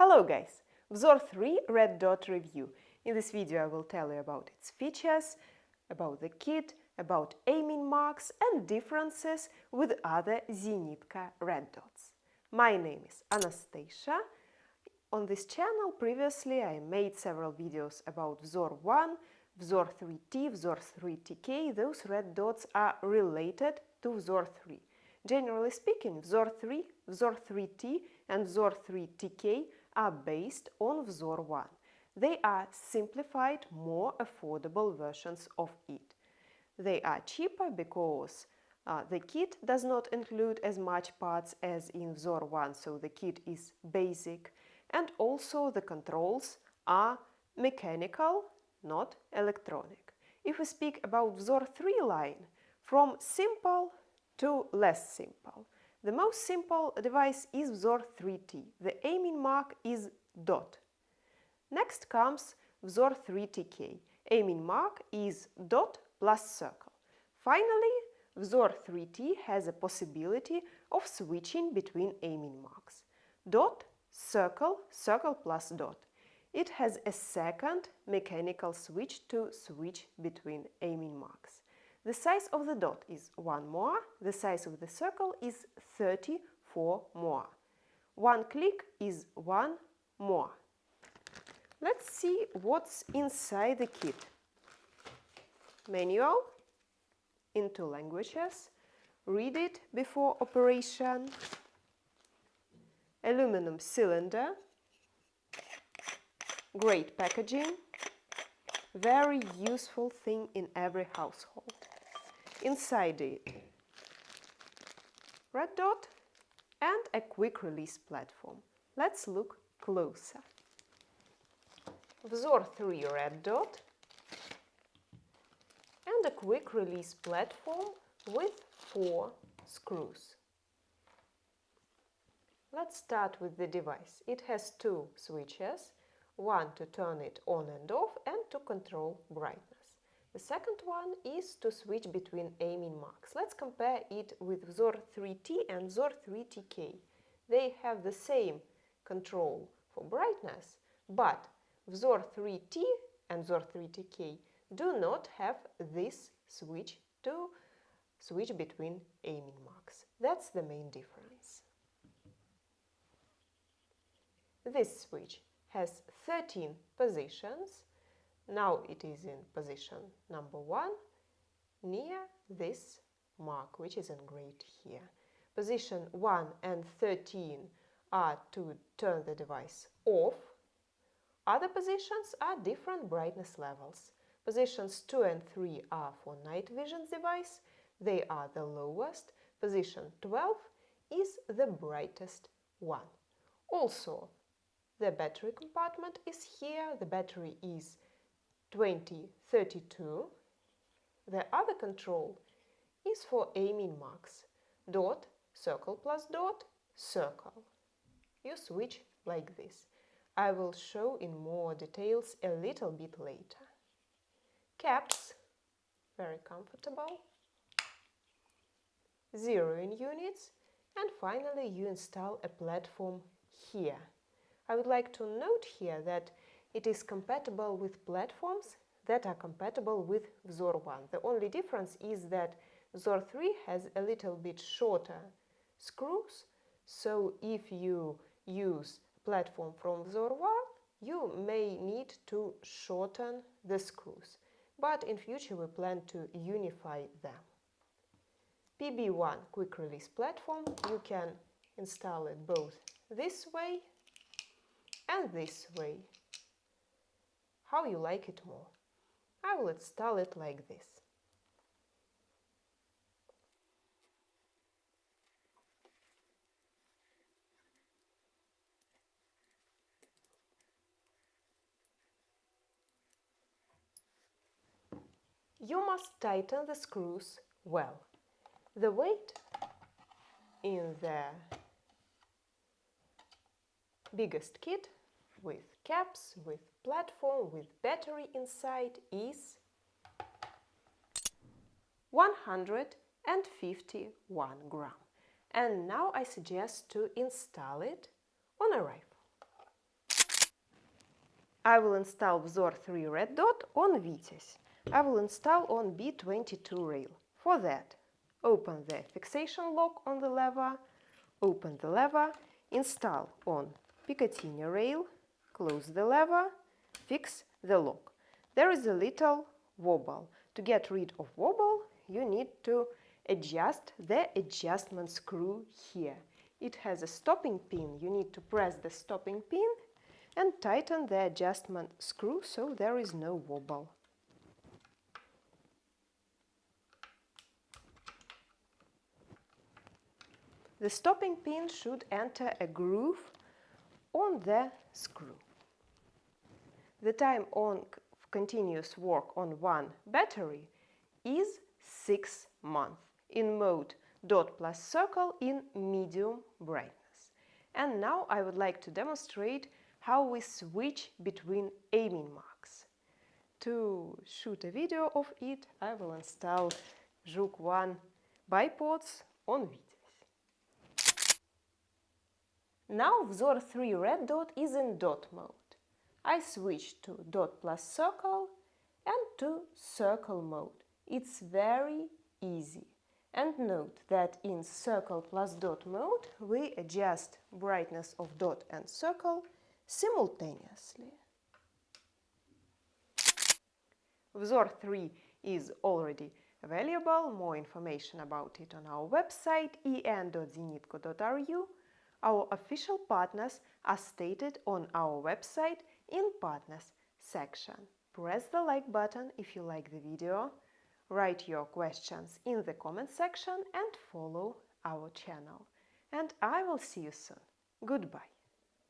Hello guys! Vzor-3 red dot review. In this video I will tell you about its features, about the kit, about aiming marks and differences with other Zenitco red dots. My name is Anastasia. On this channel previously I made several videos about Vzor-1, Vzor-3T, Vzor-3TK. Those red dots are related to Vzor-3. Generally speaking, Vzor-3, Vzor-3T and Vzor-3TK are based on Vzor-1. They are simplified, more affordable versions of it. They are cheaper because the kit does not include as much parts as in Vzor-1, so the kit is basic, and also the controls are mechanical, not electronic. If we speak about Vzor-3 line, from simple to less simple. The most simple device is Vzor-3T. The aiming mark is dot. Next comes Vzor-3TK. Aiming mark is dot plus circle. Finally, Vzor-3T has a possibility of switching between aiming marks. Dot, circle, circle plus dot. It has a second mechanical switch to switch between aiming marks. The size of the dot is 1 more, the size of the circle is 34 more. One click is 1 more. Let's see what's inside the kit. Manual in 2 languages. Read it before operation. Aluminum cylinder. Great packaging. Very useful thing in every household. Inside it, red dot and a quick release platform. Let's look closer. Vzor-3 red dot and a quick release platform with 4 screws. Let's start with the device. It has 2 switches, one to turn it on and off and to control brightness. The second one is to switch between aiming marks. Let's compare it with Vzor-3T and Vzor-3TK. They have the same control for brightness, but Vzor-3T and Vzor-3TK do not have this switch to switch between aiming marks. That's the main difference. This switch has 13 positions. Now it is in position number 1 near this mark, which is engraved here. Position 1 and 13 are to turn the device off. Other positions are different brightness levels. Positions 2 and 3 are for night vision device. They are the lowest. Position 12 is the brightest one. Also, the battery compartment is here. The battery is 2032. The other control is for aiming marks. Dot, circle plus dot, circle. You switch like this. I will show in more details a little bit later. Caps, very comfortable. Zeroing units. And finally you install a platform here. I would like to note here that it is compatible with platforms that are compatible with Vzor-1. The only difference is that Vzor-3 has a little bit shorter screws, so if you use platform from Vzor-1, you may need to shorten the screws. But in future we plan to unify them. PB1 quick release platform, you can install it both this way and this way. How you like it more. I will install it like this. You must tighten the screws well. The weight in the biggest kit with caps, with platform, with battery inside is 151 gram. And now I suggest to install it on a rifle. I will install Vzor-3 red dot on vityaz. I will install on B22 rail. For that, open the fixation lock on the lever, open the lever, install on Picatinny rail, close the lever, fix the lock. There is a little wobble. To get rid of wobble, you need to adjust the adjustment screw here. It has a stopping pin. You need to press the stopping pin and tighten the adjustment screw so there is no wobble. The stopping pin should enter a groove on the screw. The time on continuous work on one battery is 6 months in mode dot plus circle in medium brightness. And now I would like to demonstrate how we switch between aiming marks. To shoot a video of it, I will install Vzor-1 bipods on vityaz. Now Vzor-3 red dot is in dot mode. I switch to dot plus circle and to circle mode. It's very easy. And note that in circle plus dot mode we adjust brightness of dot and circle simultaneously. Vzor-3 is already available. More information about it on our website en.zenitco.ru. Our official partners are stated on our website in Partners section. Press the like button if you like the video, write your questions in the comment section and follow our channel. And I will see you soon. Goodbye.